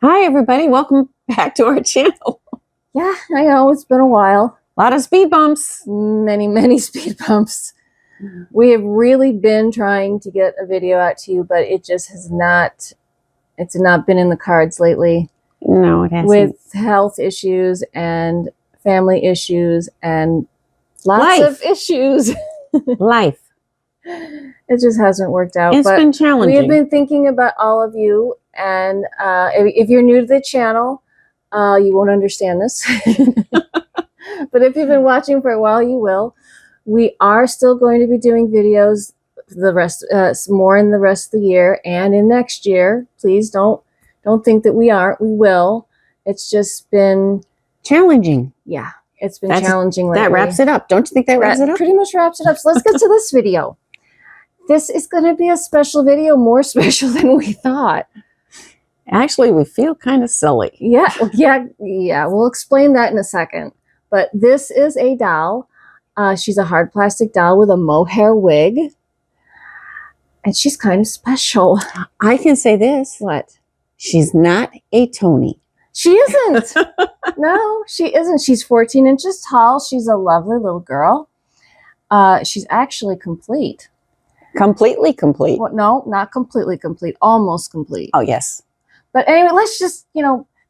Hi, everybody. Welcome back to our channel. Yeah, I know. It's been a while. A lot of speed bumps. Many speed bumps. We have really been trying to get a video out to you, but it just has not, it's not been in the cards lately. No, it hasn't. With health issues and family issues and lots of issues. Life. It just hasn't worked out. It's been challenging. We have been thinking about all of you. And if you're new to the channel, you won't understand this. But if you've been watching for a while, you will. We are still going to be doing videos the rest, more in the rest of the year and in next year. Please don't think that we aren't. We will. It's just been challenging. Yeah, it's been challenging lately. That wraps it up. Don't you think that wraps it up? Pretty much wraps it up. So let's get to this video. This is going to be a special video, more special than we thought. Actually, we feel kind of silly. Yeah. We'll explain that in a second. But this is a doll. She's a hard plastic doll with a mohair wig. And she's kind of special. I can say this. What? She's not a Tony. She isn't. No, she isn't. She's 14 inches tall. She's a lovely little girl. She's actually complete. Completely complete? Well, no, not completely complete. Almost complete. Oh, yes. But anyway, let's just,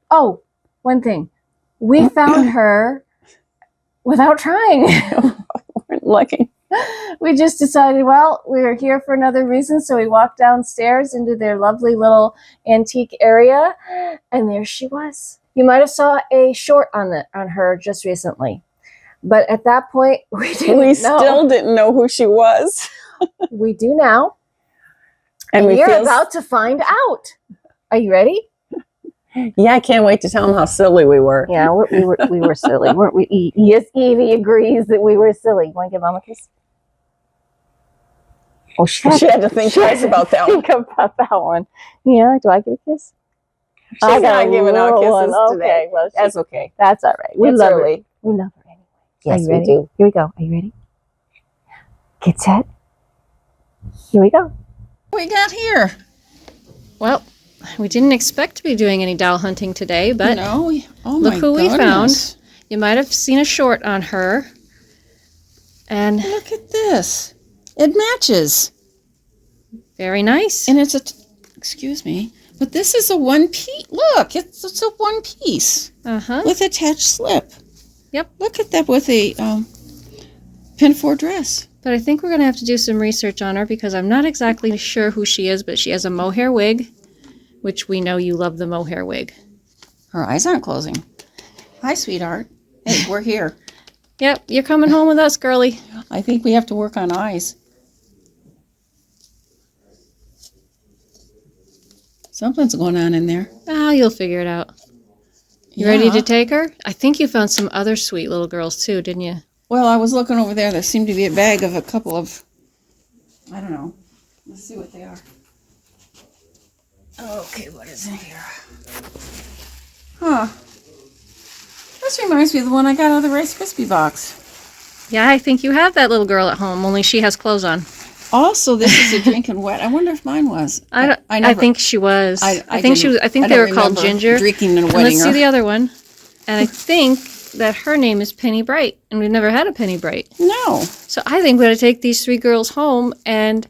oh, one thing. We found her without trying. We're lucky. We just decided, well, we were here for another reason. So we walked downstairs into their lovely little antique area. And there she was. You might have saw a short on her just recently. But at that point, we still didn't know who she was. We do now. And you're about to find out. Are you ready? Yeah, I can't wait to tell them how silly we were. Yeah, we were silly, weren't we? Yes, Evie agrees that we were silly. You want to give Mom a kiss? Oh, she had to think twice about that one. Think about that one. Yeah, do I get a kiss? She's not giving out kisses today. Okay, well, that's okay. That's all right. We love her. We love her anyway. Yes, we do. Here we go. Are you ready? Get set. Here we go. What we got here? Well, we didn't expect to be doing any doll hunting today, but look who we found. You might have seen a short on her. And look at this. It matches. Very nice. And it's excuse me, but this is a one piece. Look, it's a one piece. With attached slip. Yep. Look at that with a pinafore dress. But I think we're going to have to do some research on her because I'm not exactly sure who she is, but she has a mohair wig, which we know you love the mohair wig. Her eyes aren't closing. Hi, sweetheart. Hey, we're here. Yep, you're coming home with us, girly. I think we have to work on eyes. Something's going on in there. Ah, you'll figure it out. You ready to take her? I think you found some other sweet little girls too, didn't you? Well, I was looking over there. There seemed to be a bag of a couple of, I don't know. Let's see what they are. Okay, what is in here? Huh. This reminds me of the one I got out of the Rice Krispie box. Yeah, I think you have that little girl at home, only she has clothes on. Also, this is a drinking wet. I wonder if mine was. I think she was. I think she was. I think they were called Ginger. Drinking and wetting let's see the other one. And I think that her name is Penny Bright, and we've never had a Penny Bright. No. So I think we're going to take these three girls home and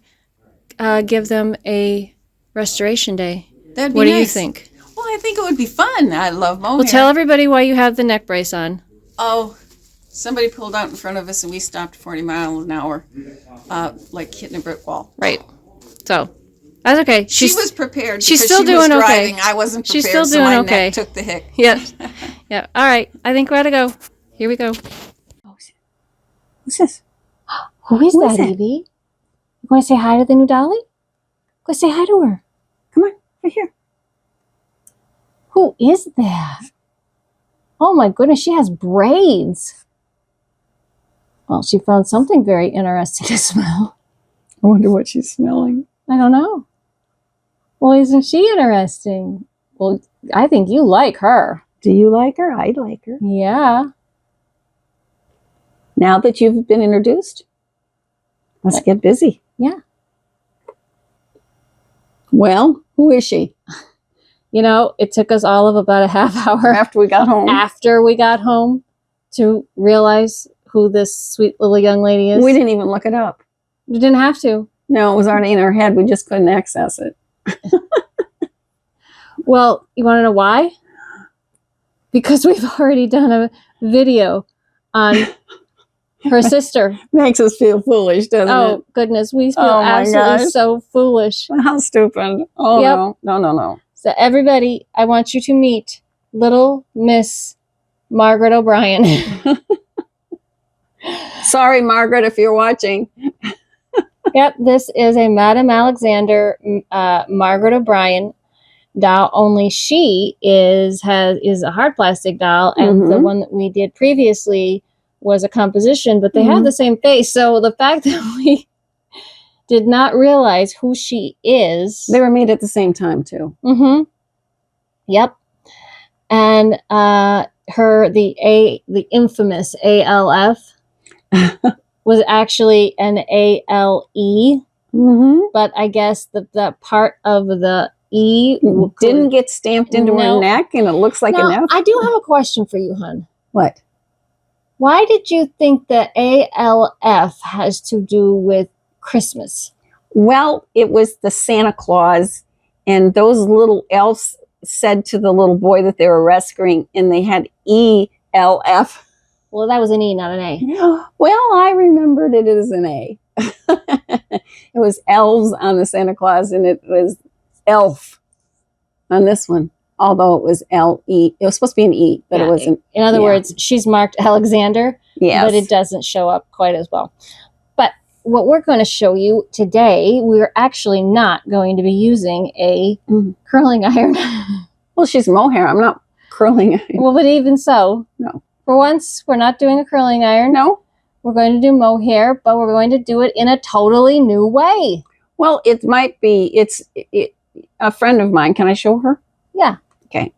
give them a restoration day. That'd be nice. What do you think? Well, I think it would be fun. I love mohair. Well, tell everybody why you have the neck brace on. Oh, somebody pulled out in front of us, and we stopped 40 miles an hour, like hitting a brick wall. Right. So that's okay. She was prepared. She's still doing okay. I wasn't prepared. She's still doing so my okay. Neck took the hit. Yeah. Yeah. All right. I think we ought to go. Here we go. Who's this? Who is that, Evie? You going to say hi to the new dolly? Go say hi to her. Come on, right here. Who is that? Oh my goodness, she has braids. Well, she found something very interesting to smell. I wonder what she's smelling. I don't know. Well, isn't she interesting? Well, I think you like her. Do you like her? I like her. Yeah. Now that you've been introduced, let's get busy. Yeah. Well, who is she? You know, it took us all of about a half hour After we got home. To realize who this sweet little young lady is. We didn't even look it up. You didn't have to. No, it was already in our head. We just couldn't access it. Well, you want to know why? Because we've already done a video on her sister. Makes us feel foolish, doesn't it? Oh, goodness. We feel Oh, my absolutely gosh. so foolish. How stupid. Oh, Yep. no. So, everybody, I want you to meet little Miss Margaret O'Brien. Sorry, Margaret, if you're watching. Yep, this is a Madame Alexander Margaret O'Brien doll, only she is a hard plastic doll, and the one that we did previously was a composition, but they have the same face. So the fact that we did not realize who she is. They were made at the same time, too. Yep. And the infamous ALF was actually an ALE, but I guess the part of the E didn't get stamped into her neck, and it looks like an F. I do have a question for you, hon. What? Why did you think the ALF has to do with Christmas? Well, it was the Santa Claus, and those little elves said to the little boy that they were rescuing, and they had ELF. Well, that was an E, not an A. Well, I remembered it as an A. It was elves on the Santa Claus, and it was elf on this one. Although it was L-E. It was supposed to be an E, but it wasn't. In other words, she's marked Alexander, but it doesn't show up quite as well. But what we're going to show you today, we're actually not going to be using a curling iron. Well, she's mohair. I'm not curling iron. Well, but even so. No. For once, we're not doing a curling iron. No. We're going to do mohair, but we're going to do it in a totally new way. Well, it might be. It's a friend of mine. Can I show her? Yeah. Okay.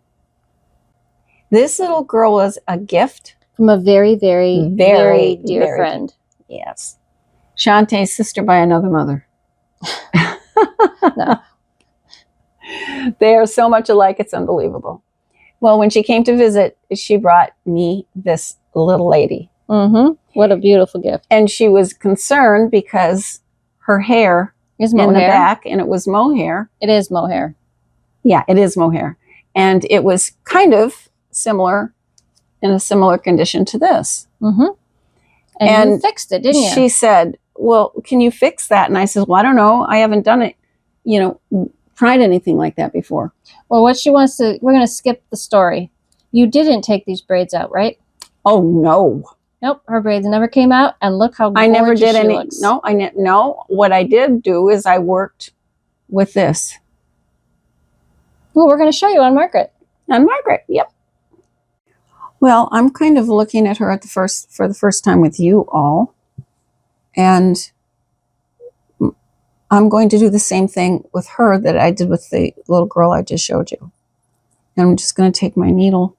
This little girl was a gift from a very, very, very dear friend. Yes. Shantae's sister by another mother. No. They are so much alike, it's unbelievable. Well, when she came to visit, she brought me this little lady. What a beautiful gift. And she was concerned because her hair is in the back, and it was mohair. It is mohair. Yeah, it is mohair. And it was kind of similar, in a similar condition to this. And you fixed it, didn't you? She said, well, can you fix that? And I said, well, I don't know. I haven't done it, tried anything like that before. Well, what she wants to, we're going to skip the story. You didn't take these braids out, right? Oh, no. Nope, her braids never came out, and look how gorgeous I never did any. Looks. No, no. What I did do is I worked with this. Well, we're going to show you on Margaret. On Margaret, yep. Well, I'm kind of looking at her for the first time with you all, and I'm going to do the same thing with her that I did with the little girl I just showed you. And I'm just going to take my needle,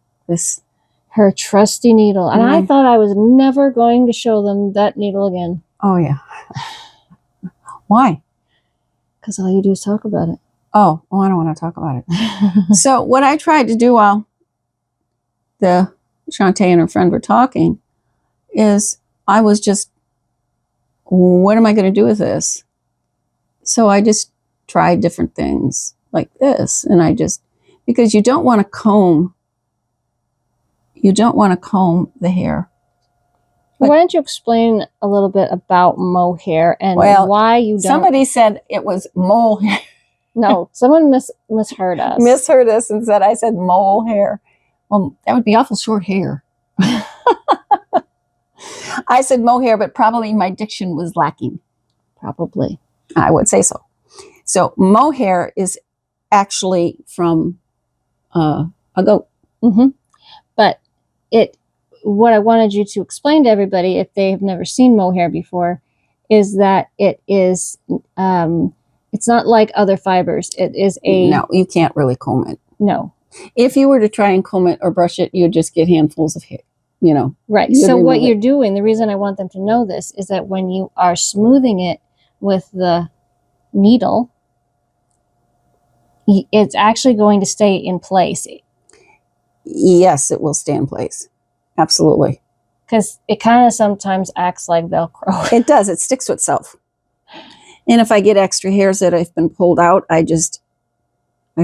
her trusty needle. And I thought I was never going to show them that needle again. Oh, yeah. Why? Because all you do is talk about it. Oh, I don't want to talk about it. So what I tried to do while the Shantae and her friend were talking is I was just, what am I going to do with this? So I just tried different things like this. And because you don't want to comb the hair. Why don't you explain a little bit about mohair and why you don't? Somebody said it was mole hair. No, someone misheard us. Misheard us and said I said mole hair. Well, that would be awful short hair. I said mohair, but probably my diction was lacking. Probably. I would say so. So mohair is actually from a goat. But what I wanted you to explain to everybody, if they have never seen mohair before, is that it is, it's not like other fibers. It is No, you can't really comb it. No. If you were to try and comb it or brush it, you'd just get handfuls of hair, Right. So what you're doing, the reason I want them to know this is that when you are smoothing it with the needle, it's actually going to stay in place. Yes, it will stay in place. Absolutely. Because it kind of sometimes acts like Velcro. It does. It sticks to itself. And if I get extra hairs that have been pulled out, I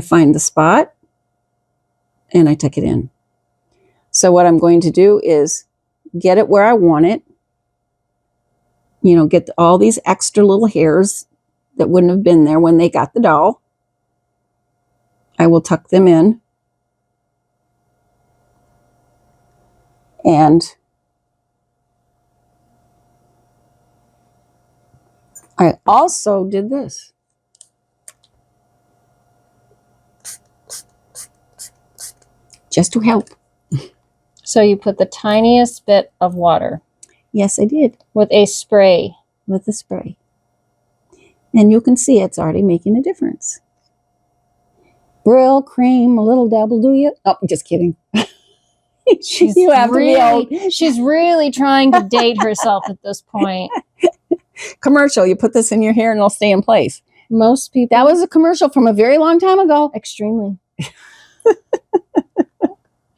find the spot and I tuck it in. So what I'm going to do is get it where I want it. You know, get all these extra little hairs that wouldn't have been there when they got the doll. I will tuck them in. And I also did this. Just to help. So you put the tiniest bit of water. Yes, I did. With a spray. With the spray. And you can see it's already making a difference. Brill cream, a little dabble, do you? Oh, just kidding. She's really trying to date herself at this point. Commercial, you put this in your hair and it'll stay in place. Most people. That was a commercial from a very long time ago. Extremely.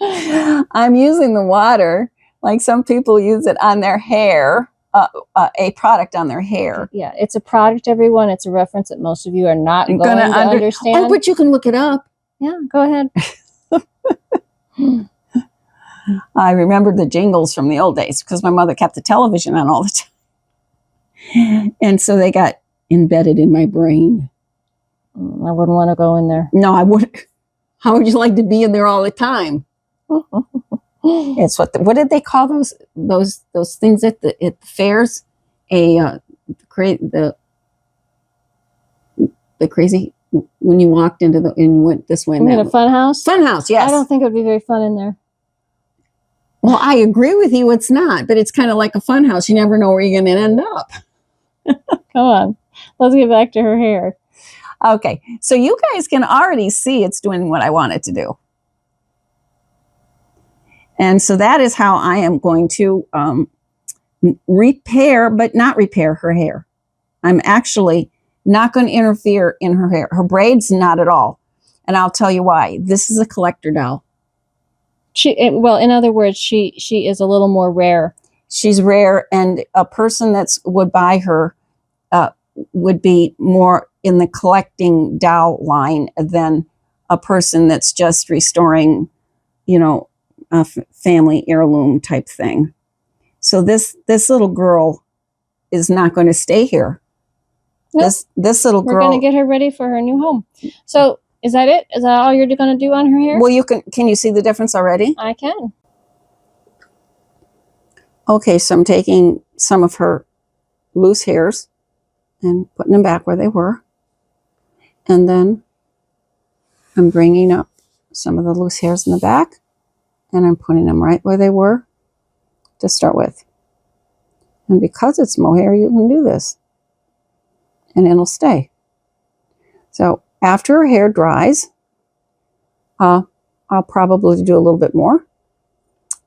I'm using the water like some people use it on their hair, a product on their hair. Yeah, it's a product, everyone. It's a reference that most of you are not going to understand. Oh, but you can look it up. Yeah, go ahead. I remember the jingles from the old days because my mother kept the television on all the time. And so they got embedded in my brain. I wouldn't want to go in there. No, I wouldn't. How would you like to be in there all the time? It's what did they call those things at the fairs? The crazy when you walked went this way. You mean a fun house? Fun house, yes. I don't think it would be very fun in there. Well, I agree with you. It's not, but it's kind of like a fun house. You never know where you're going to end up. Come on, let's get back to her hair. Okay, so you guys can already see it's doing what I want it to do. And so that is how I am going to repair, but not repair her hair. I'm actually not going to interfere in her hair. Her braids, not at all. And I'll tell you why. This is a collector doll. Well, in other words, she is a little more rare. She's rare, and a person would buy her would be more in the collecting doll line than a person that's just restoring, you know, a family heirloom type thing. So this little girl is not going to stay here. Nope. This little girl. We're going to get her ready for her new home. So is that it? Is that all you're going to do on her hair? Well, can you see the difference already? I can. Okay, so I'm taking some of her loose hairs and putting them back where they were. And then I'm bringing up some of the loose hairs in the back and I'm putting them right where they were to start with. And because it's mohair, you can do this and it'll stay. So after her hair dries, I'll probably do a little bit more.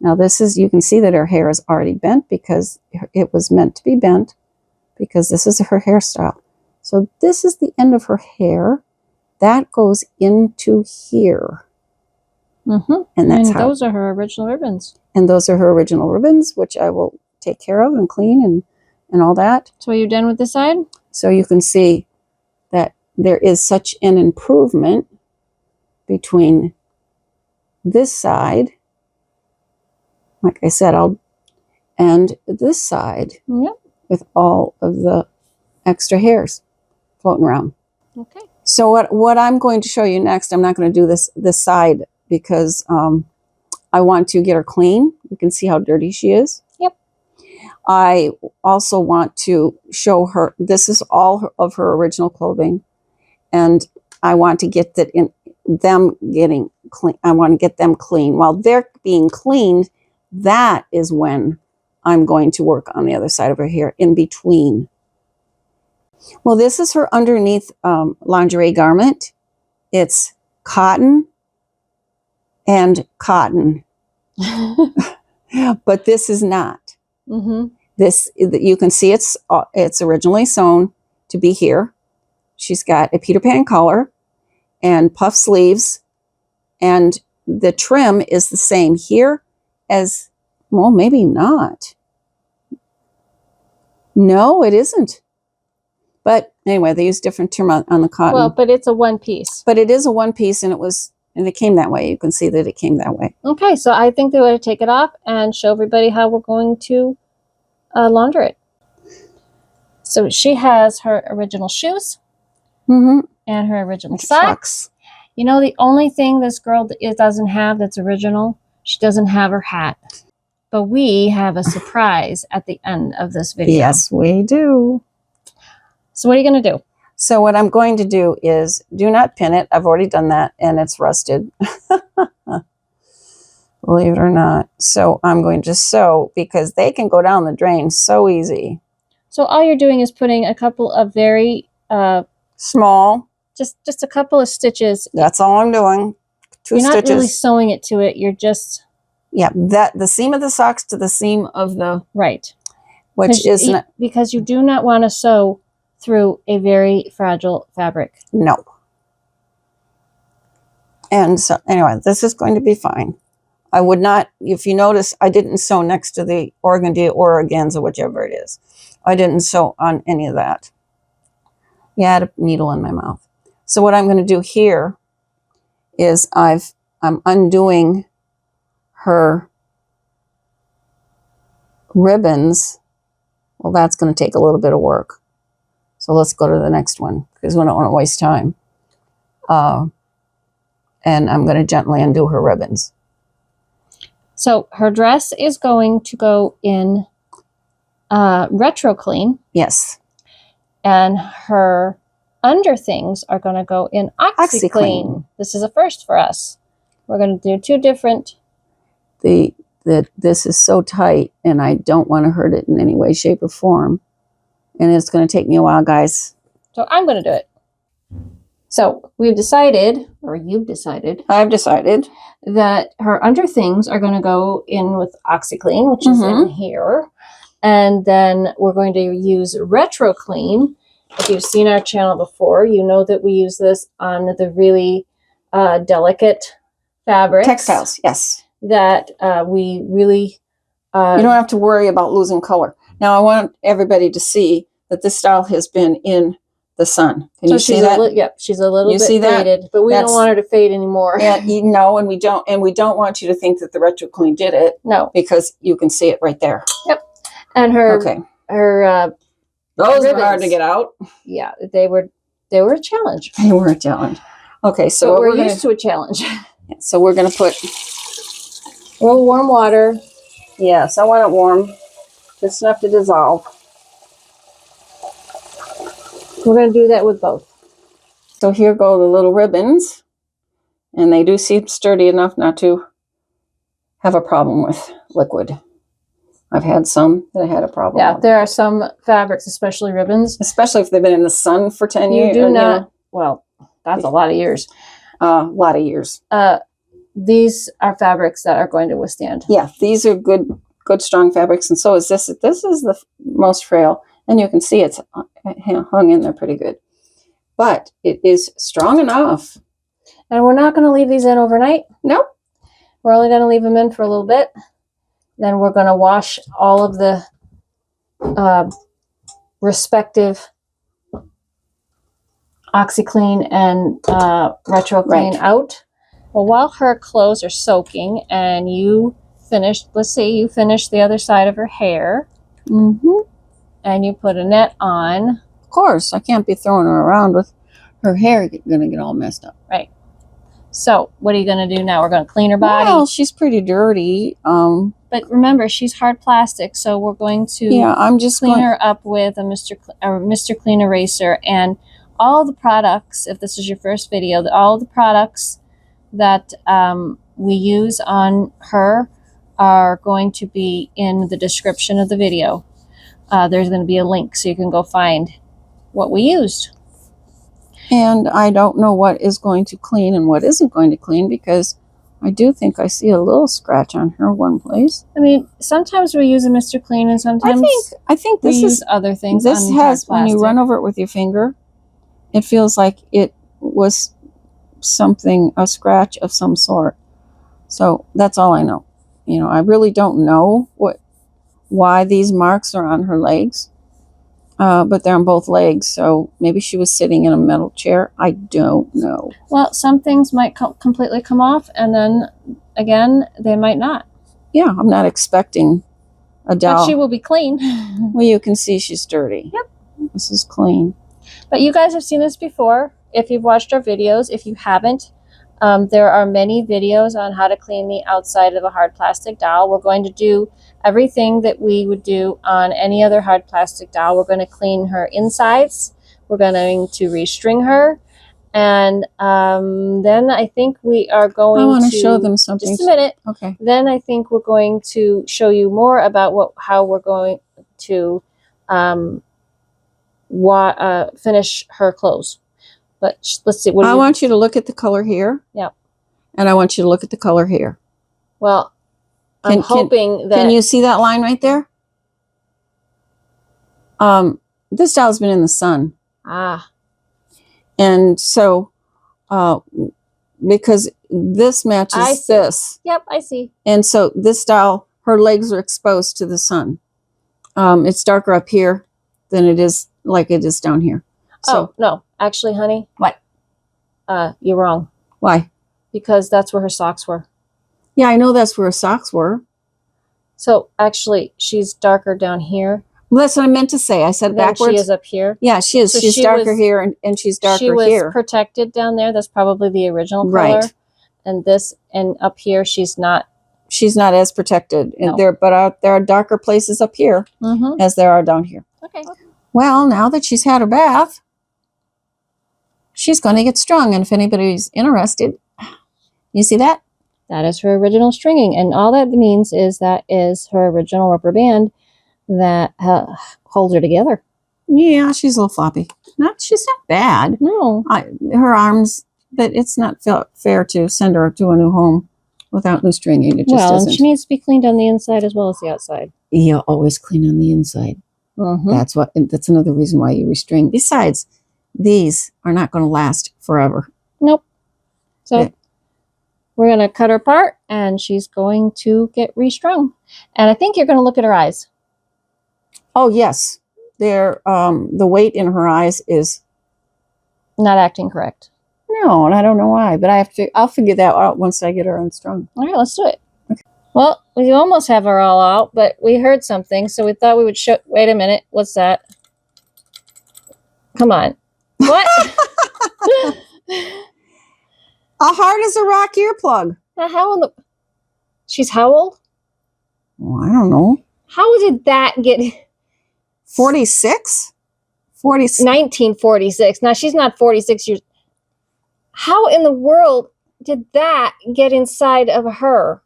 Now you can see that her hair is already bent because it was meant to be bent because this is her hairstyle. So this is the end of her hair. That goes into here. Mm-hmm. And those are her original ribbons. And those are her original ribbons, which I will take care of and clean and all that. So you're done with this side? So you can see that there is such an improvement between this side, like I said, and this side. Yep. With all of the extra hairs floating around. Okay. So what I'm going to show you next, I'm not going to do this side because I want to get her clean. You can see how dirty she is. Yep. I also want to show her, this is all of her original clothing. And I want to get them getting clean. I want to get them clean. While they're being cleaned, that is when I'm going to work on the other side of her hair in between. Well, this is her underneath lingerie garment. It's cotton and cotton. But this is not. Mm-hmm. This, you can see it's originally sewn to be here. She's got a Peter Pan collar and puff sleeves. And the trim is the same here as, well, maybe not. No, it isn't. But anyway, they use different trim on the cotton. Well, but it's a one piece. But it is a one piece, and it came that way. You can see that it came that way. Okay, so I think they would take it off and show everybody how we're going to launder it. So she has her original shoes Mm-hmm. and her original socks. You know, the only thing this girl doesn't have that's original, she doesn't have her hat. But we have a surprise at the end of this video. Yes, we do. So what are you going to do? So what I'm going to do is do not pin it. I've already done that, and it's rusted. Believe it or not. So I'm going to sew, because they can go down the drain so easy. So all you're doing is putting a couple of very small, just a couple of stitches. That's all I'm doing. Two You're stitches. not really sewing it to it. You're just the seam of the socks to the seam of the right, which is not, because you do not want to sew through a very fragile fabric. no. And so anyway, this is going to be fine. I would not, if you notice, I didn't sew next to the organdy or organza, whichever it is. I didn't sew on any of that. Yeah, I had a needle in my mouth. So what I'm going to do here is I'm undoing her ribbons. Well, that's going to take a little bit of work. So let's go to the next one, because we don't want to waste time. And I'm going to gently undo her ribbons. So her dress is going to go in retro clean. Yes. And her under things are going to go in OxyClean. This is a first for us. We're going to do two different. This is so tight, and I don't want to hurt it in any way, shape, or form. And it's going to take me a while, guys. So I'm going to do it. So we've decided, or you've decided. I've decided that her under things are going to go in with OxyClean, which is in here. And then we're going to use Retro Clean. If you've seen our channel before, you know that we use this on the really delicate fabrics. Textiles, yes. That we really... you don't have to worry about losing color. Now, I want everybody to see that this style has been in the sun. Can you see that? Yep, she's a little bit faded, but we don't want her to fade anymore. Yeah, no, and we don't want you to think that the Retro Clean did it. No, because you can see it right there. Yep, and her those were hard to get out. Yeah, they were a challenge. They were a challenge. Okay, so but we're used to a challenge. So we're going to put a little warm water. Yes, I want it warm, just enough to dissolve. We're going to do that with both. So here go the little ribbons, and they do seem sturdy enough not to have a problem with liquid. I've had some that I had a problem with. Yeah, there are some fabrics, especially ribbons. Especially if they've been in the sun for 10 years. You do not, well, that's a lot of years. A lot of years. These are fabrics that are going to withstand. Yeah, these are good strong fabrics, and so is this. This is the most frail, and you can see it's hung in there pretty good. But it is strong enough. And we're not going to leave these in overnight. Nope. We're only going to leave them in for a little bit. Then we're going to wash all of the respective OxyClean and Retro Clean out. Well, while her clothes are soaking and you finished, let's say you finished the other side of her hair. And you put a net on. Of course, I can't be throwing her around with her hair going to get all messed up. Right. So what are you going to do now? We're going to clean her body. Well, she's pretty dirty. But remember, she's hard plastic, so we're going to I'm just clean her up with a Mr. Clean eraser. And all the products, if this is your first video, all the products that we use on her are going to be in the description of the video. There's going to be a link so you can go find what we used. And I don't know what is going to clean and what isn't going to clean, because I do think I see a little scratch on her one place. I mean, sometimes we use a Mr. Clean and sometimes I think this we use other things. This has, when you run over it with your finger, it feels like it was something, a scratch of some sort. So that's all I know. You know, I really don't know why these marks are on her legs, but they're on both legs. So maybe she was sitting in a metal chair. I don't know. Well, some things might completely come off, and then again, they might not. Yeah, I'm not expecting a doll. But she will be clean. Well, you can see she's dirty. Yep. This is clean. But you guys have seen this before. If you've watched our videos, if you haven't, there are many videos on how to clean the outside of a hard plastic doll. We're going to do everything that we would do on any other hard plastic doll. We're going to clean her insides. We're going to restring her. And then I think we are going to... I want to show them something. Just a minute. Okay. Then I think we're going to show you more about how we're going to finish her clothes. But let's see. I want you to look at the color here. Yeah. And I want you to look at the color here. Well, I'm hoping that... Can you see that line right there? This doll's been in the sun. Ah. And so, because this matches this. Yep, I see. And so this doll, her legs are exposed to the sun. It's darker up here than it is like it is down here. So, no. Actually, honey. What? You're wrong. Why? Because that's where her socks were. Yeah, I know that's where her socks were. So, actually, she's darker down here. Well, that's what I meant to say. I said backwards. She is up here. Yeah, she is. So she's darker here and she's darker here. She was protected down there. That's probably the original color. Right. And up here, she's not. She's not as protected. No. But there are darker places up here as there are down here. Okay. Well, now that she's had her bath, she's going to get strung. And if anybody's interested, you see that? That is her original stringing. And all that means is that is her original rubber band that holds her together. Yeah, she's a little floppy. She's not bad. No. Her arms, but it's not fair to send her to a new home without new stringing. It just isn't. She needs to be cleaned on the inside as well as the outside. Yeah, always clean on the inside. That's another reason why you restring. Besides, these are not going to last forever. Nope. So we're going to cut her apart, and she's going to get restrung. And I think you're going to look at her eyes. Oh yes, the weight in her eyes is not acting correct. No, and I don't know why, but I'll figure that out once I get her unstrung. All right, let's do it. Okay. Well, we almost have her all out, but we heard something, so we thought we would show. Wait a minute, what's that? Come on, what? How hard is a rock earplug? How in the? She's how old? Well, I don't know. How did that get? 46? 1946. Now, she's not 46 years. How in the world did that get inside of her?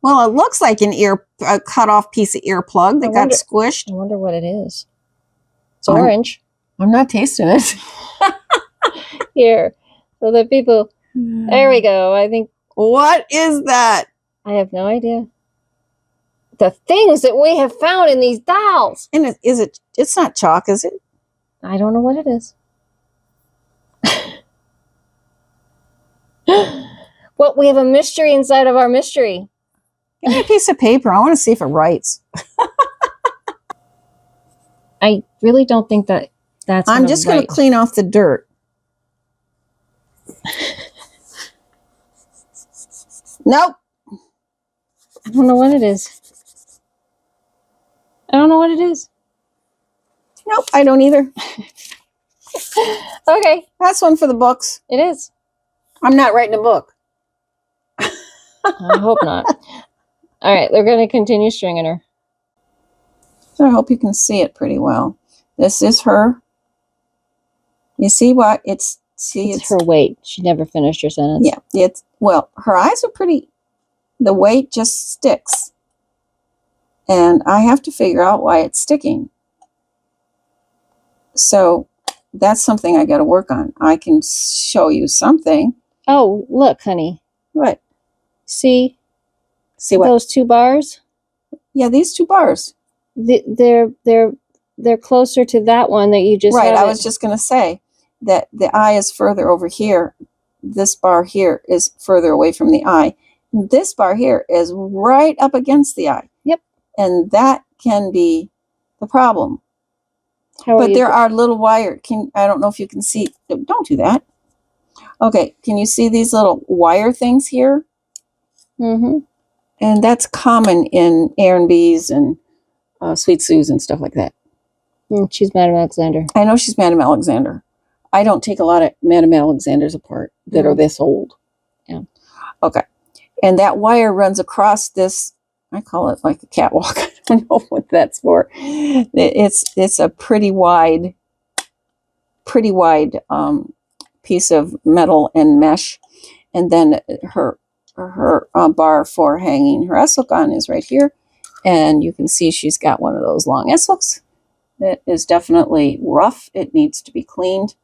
Well, it looks like a cut off piece of earplug that got squished. I wonder what it is. It's orange. I'm not tasting it. Here. So the people, there we go. I think. What is that? I have no idea. The things that we have found in these dolls. And it's not chalk, is it? I don't know what it is. Well, we have a mystery inside of our mystery. Give me a piece of paper. I want to see if it writes. I really don't think that's I'm just going to clean off the dirt. Nope. I don't know what it is. I don't know what it is. Nope, I don't either. Okay. That's one for the books. It is. I'm not writing a book. I hope not. All right, they're going to continue stringing her. So I hope you can see it pretty well. This is her. You see what? It's her weight. She never finished her sentence. Yeah, her eyes are pretty. The weight just sticks. And I have to figure out why it's sticking. So that's something I got to work on. I can show you something. Oh, look, honey. What? See what? Those two bars? Yeah, these two bars. They're closer to that one that you just right. I was just going to say that the eye is further over here this bar here is further away from the eye. This bar here is right up against the eye. Yep. And that can be the problem. But there are little wire. I don't know if you can see. Don't do that. Okay, can you see these little wire things here? Mm-hmm. And that's common in A&B's and Sweet Sue's and stuff like that. She's Madame Alexander. I know she's Madame Alexander. I don't take a lot of Madame Alexanders apart that are this old. Yeah. Okay. And that wire runs across this, I call it like a catwalk. I don't know what that's for. It's a pretty wide piece of metal and mesh. And then her bar for hanging her S-hook on is right here. And you can see she's got one of those long S-hooks. It is definitely rough. It needs to be cleaned.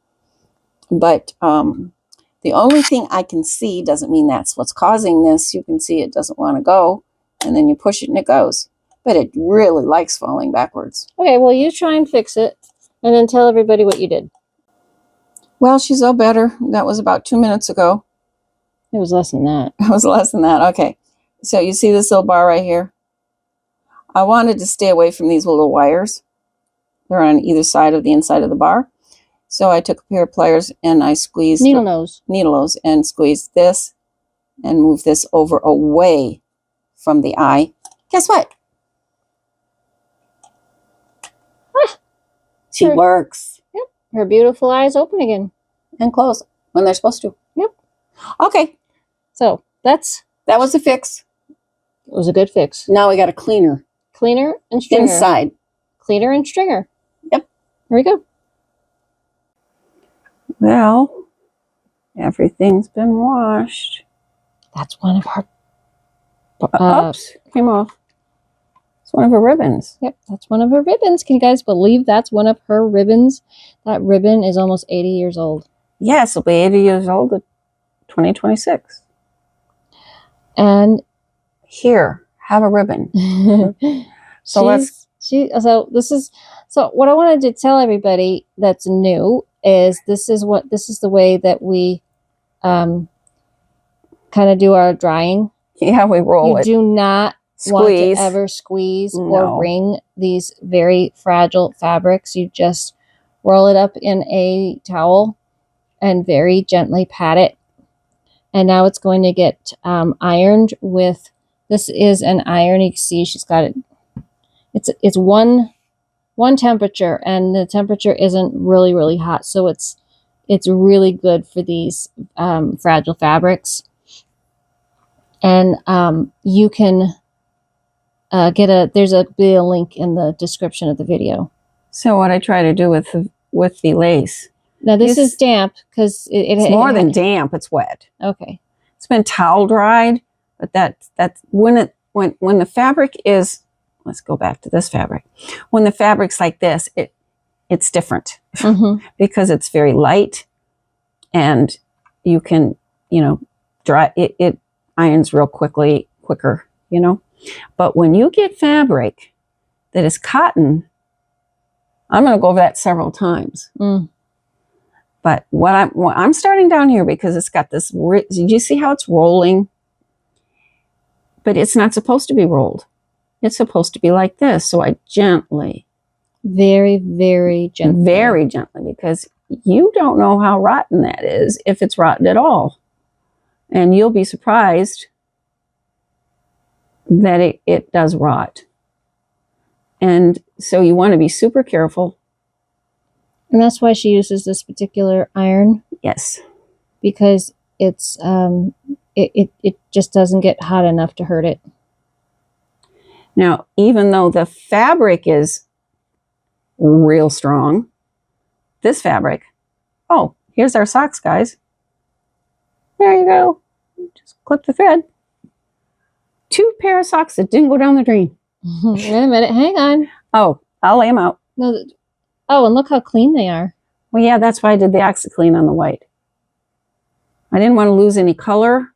But the only thing I can see doesn't mean that's what's causing this. You can see it doesn't want to go. And then you push it and it goes. But it really likes falling backwards. Okay, well, you try and fix it. And then tell everybody what you did. Well, she's all better. That was about 2 minutes ago. It was less than that. It was less than that. Okay. So you see this little bar right here? I wanted to stay away from these little wires. They're on either side of the inside of the bar. So I took a pair of pliers and I squeezed needle nose and squeezed this and moved this over away from the eye. Guess what? She works. Yep. Her beautiful eyes open again. And close when they're supposed to. Yep. Okay. So that was a fix. It was a good fix. Now we got a cleaner. Cleaner and stringer. Inside. Cleaner and stringer. Yep. Here we go. Well, everything's been washed. That's one of her... oops, came off. It's one of her ribbons. Yep, that's one of her ribbons. Can you guys believe that's one of her ribbons? That ribbon is almost 80 years old. Yes, it'll be 80 years old in 2026. And here, have a ribbon. So what I wanted to tell everybody that's new is this is the way that we kind of do our drying. Yeah, we roll it. You do not want to ever squeeze or wring these very fragile fabrics. You just roll it up in a towel and very gently pat it. And now it's going to get ironed with, this is an iron. You can see she's got it. It's one temperature, and the temperature isn't really, really hot. So it's really good for these fragile fabrics. And you can there's a link in the description of the video. So what I try to do with the lace. Now this is damp because it's more than damp. It's wet. Okay. It's been towel dried, but that's when the fabric is. Let's go back to this fabric. When the fabric's like this, it's different because it's very light, and you can dry it. It irons real quicker. But when you get fabric that is cotton, I'm going to go over that several times. But what I'm starting down here because it's got this. Did you see how it's rolling? But it's not supposed to be rolled. It's supposed to be like this. So I gently. Very, very gently. Very gently, because you don't know how rotten that is, if it's rotten at all. And you'll be surprised that it does rot. And so you want to be super careful. And that's why she uses this particular iron. Yes. Because it's it just doesn't get hot enough to hurt it. Now, even though the fabric is real strong, this fabric, oh, here's our socks, guys. There you go. Just clip the thread. 2 pair of socks that didn't go down the drain. Wait a minute, hang on. Oh, I'll lay them out. No, oh, and look how clean they are. Well, yeah, that's why I did the OxiClean on the white. I didn't want to lose any color.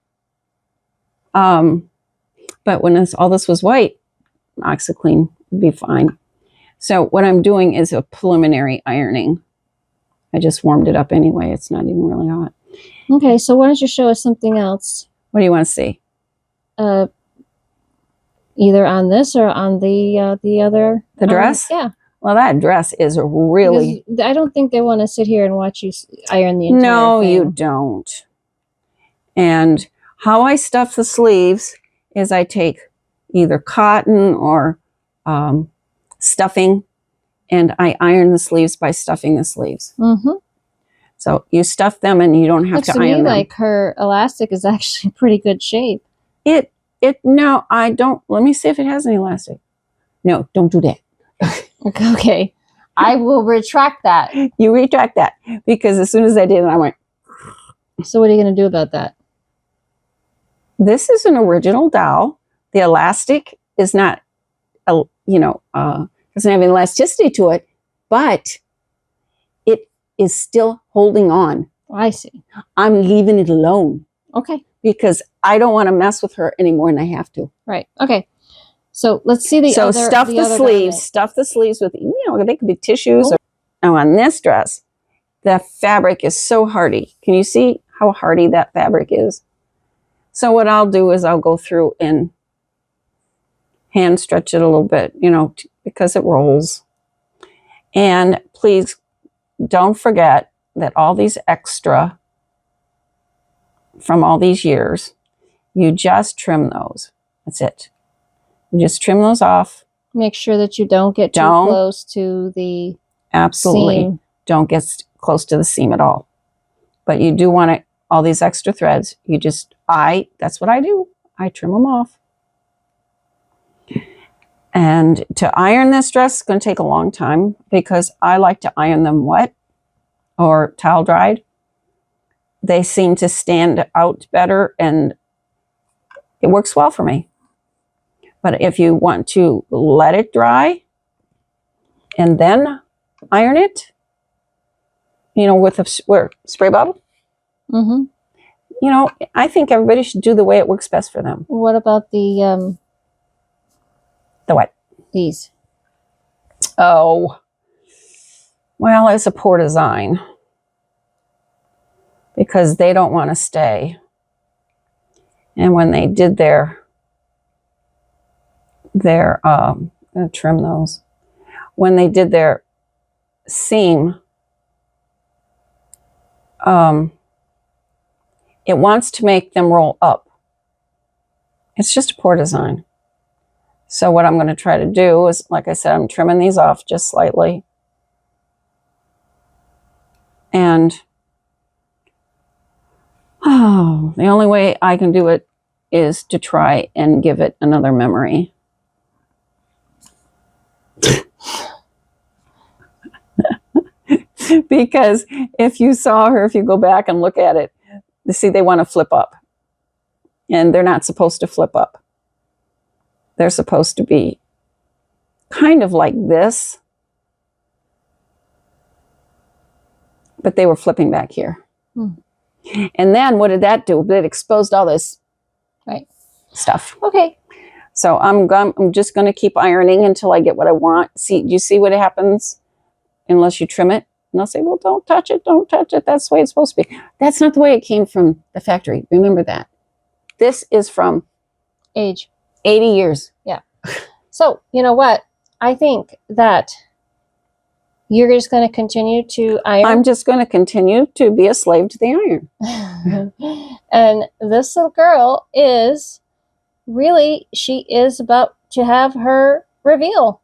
But when all this was white, OxiClean would be fine. So what I'm doing is a preliminary ironing. I just warmed it up anyway. It's not even really hot. Okay, so why don't you show us something else? What do you want to see? Either on this or on the other. The dress? Yeah. Well, that dress is really... Because I don't think they want to sit here and watch you iron the entire No, thing. you don't. And how I stuff the sleeves is I take either cotton or stuffing, and I iron the sleeves by stuffing the sleeves. Mm-hmm. So you stuff them and you don't have Looks to to iron me them. like her elastic is actually pretty good shape. No, I don't. Let me see if it has any elastic. No, don't do that. Okay. I will retract that. You retract that, because as soon as I did it, I went. So what are you going to do about that? This is an original doll. The elastic is not, doesn't have any elasticity to it, but it is still holding on. I see. I'm leaving it alone. Okay. Because I don't want to mess with her anymore, and I have to. Right. Okay. So let's see the other. So stuff the sleeves. Garment. Stuff the sleeves with, they could be tissues. Now on this dress, the fabric is so hardy. Can you see how hardy that fabric is? So what I'll do is I'll go through and hand stretch it a little bit, because it rolls. And please don't forget that all these extra from all these years, you just trim those. That's it. You just trim those off. Make sure that you don't get too close to the absolutely seam. Don't get close to the seam at all. But you do want it, all these extra threads. That's what I do. I trim them off. And to iron this dress is going to take a long time, because I like to iron them wet or towel dried. They seem to stand out better, and it works well for me. But if you want to let it dry and then iron it, with a spray bottle, Mm-hmm. I think everybody should do the way it works best for them. What about the what? These. Oh, well, it's a poor design, because they don't want to stay. And when they did I'm going to trim those. When they did their seam, it wants to make them roll up. It's just a poor design. So what I'm going to try to do is, like I said, I'm trimming these off just slightly. And the only way I can do it is to try and give it another memory. Because if you go back and look at it, you see they want to flip up. And they're not supposed to flip up. They're supposed to be kind of like this. But they were flipping back here. And then what did that do? It exposed all this stuff. Okay. So I'm just going to keep ironing until I get what I want. Do you see what happens unless you trim it? And I'll say, well, don't touch it. Don't touch it. That's the way it's supposed to be. That's not the way it came from the factory. Remember that. This is from age 80 years. Yeah. So, you know what? I think that you're just going to continue to iron. I'm just going to continue to be a slave to the iron. And this little girl she is about to have her reveal.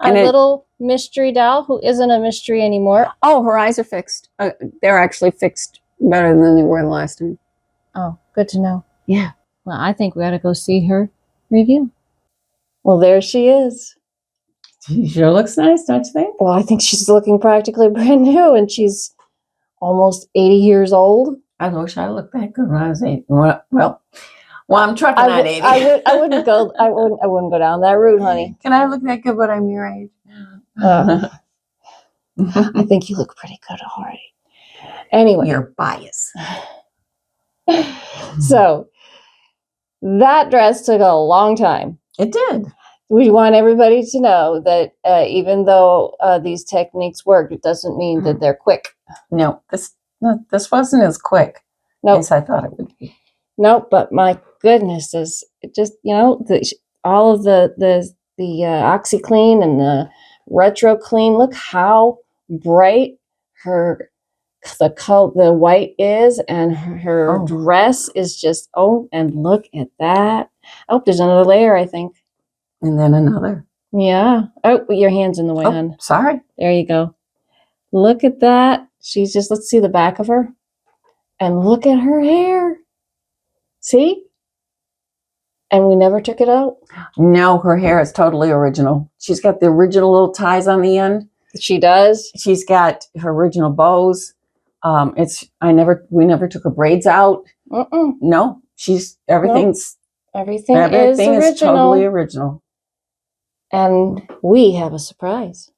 A little mystery doll who isn't a mystery anymore. Oh, her eyes are fixed. They're actually fixed better than they were the last time. Oh, good to know. Yeah. Well, I think we ought to go see her reveal. Well, there she is. She sure looks nice, don't you think? Well, I think she's looking practically brand new, and she's almost 80 years old. I wish I looked that good when I was 80. Well, I'm trucking at 80. I wouldn't go down that route, honey. Can I look that good when I'm your age? I think you look pretty good already. Anyway. You're biased. So, that dress took a long time. It did. We want everybody to know that even though these techniques work, it doesn't mean that they're quick. No, No, this wasn't as quick Nope. as I thought it would be. Nope. But my goodness, is it just, you know, all of the OxyClean and the Retro Clean. Look how bright the white is, and her dress is just, and look at that. Oh, there's another layer, I think. And then another. Yeah. Oh, your hand's in the way, hon. Sorry. There you go. Look at that. She's just, let's see the back of her. And look at her hair. See? And we never took it out. No, her hair is totally original. She's got the original little ties on the end. She does. She's got her original bows. We never took her braids out. No, everything's everything is original. Totally original. And we have a surprise.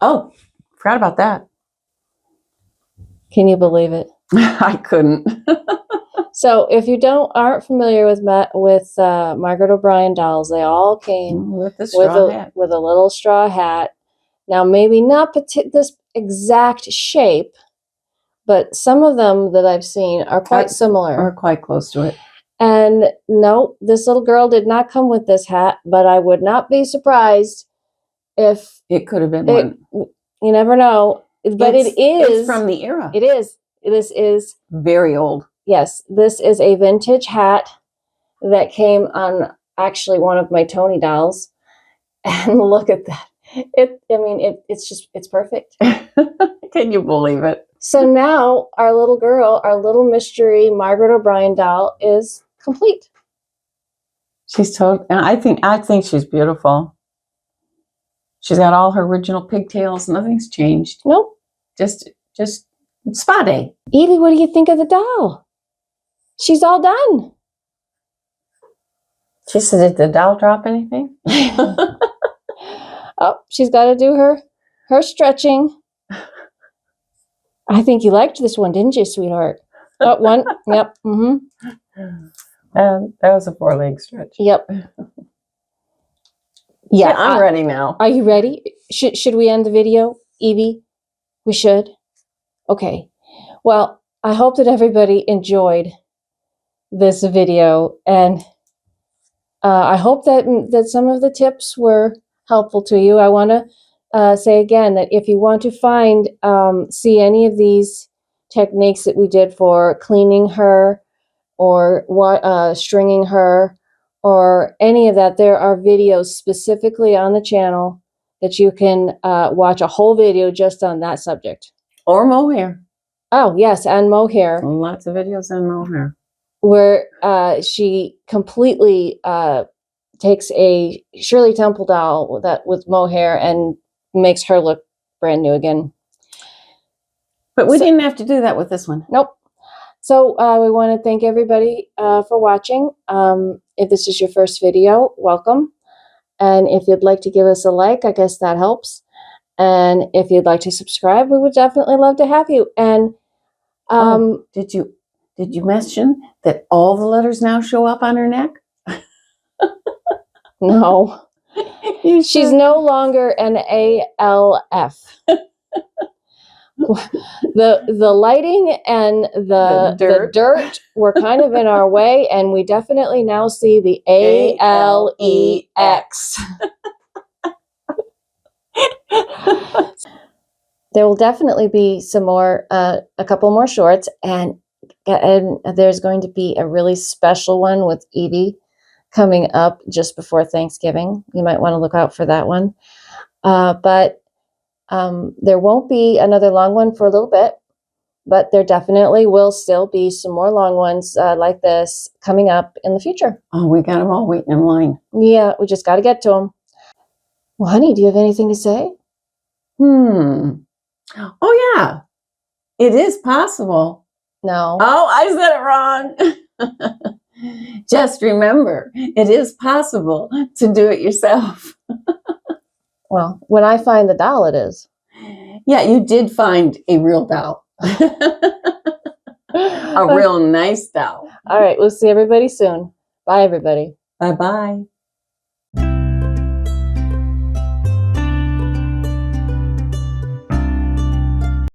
Oh, forgot about that. Can you believe it? I couldn't. So if you aren't familiar with Margaret O'Brien dolls, they all came with a straw hat. With a little straw hat. Now, maybe not this exact shape, but some of them that I've seen are quite similar. Or quite close to it. And no, this little girl did not come with this hat, but I would not be surprised if it could have been one. You never know. But it's from the era. It is. This is very old. Yes, this is a vintage hat that came on actually one of my Tony dolls. And look at that. It's perfect. Can you believe it? So now our little girl, our little mystery Margaret O'Brien doll is complete. She's I think she's beautiful. She's got all her original pigtails. Nothing's changed. Nope. Just spa day. Eevee, what do you think of the doll? She's all done. She said, did the doll drop anything? Oh, she's got to do her stretching. I think you liked this one, didn't you, sweetheart? Oh, one. Yep. Mm-hmm. That was a 4-leg stretch. Yep. Yeah, I'm ready now. Are you ready? Should we end the video, Eevee? We should. Okay. Well, I hope that everybody enjoyed this video, and I hope that some of the tips were helpful to you. I want to say again that if you want to see any of these techniques that we did for cleaning her or stringing her or any of that, there are videos specifically on the channel that you can watch a whole video just on that subject. Or mohair. Oh, yes, and mohair. Lots of videos on mohair. Where she completely takes a Shirley Temple doll with mohair and makes her look brand new again. But we didn't have to do that with this one. Nope. So we want to thank everybody for watching. If this is your first video, welcome. And if you'd like to give us a like, I guess that helps. And if you'd like to subscribe, we would definitely love to have you. And did you mention that all the letters now show up on her neck? No. She's no longer an ALF. The lighting and the dirt were kind of in our way, and we definitely now see the ALEX. There will definitely be some more, a couple more shorts, and there's going to be a really special one with Eevee coming up just before Thanksgiving. You might want to look out for that one. But there won't be another long one for a little bit, but there definitely will still be some more long ones like this coming up in the future. Oh, we got them all waiting in line. Yeah, we just got to get to them. Well, honey, do you have anything to say? Oh, yeah. It is possible. No. Oh, I said it wrong. Just remember, it is possible to do it yourself. Well, when I find the doll, it is. Yeah, you did find a real doll. A real nice doll. All right, we'll see everybody soon. Bye, everybody. Bye-bye.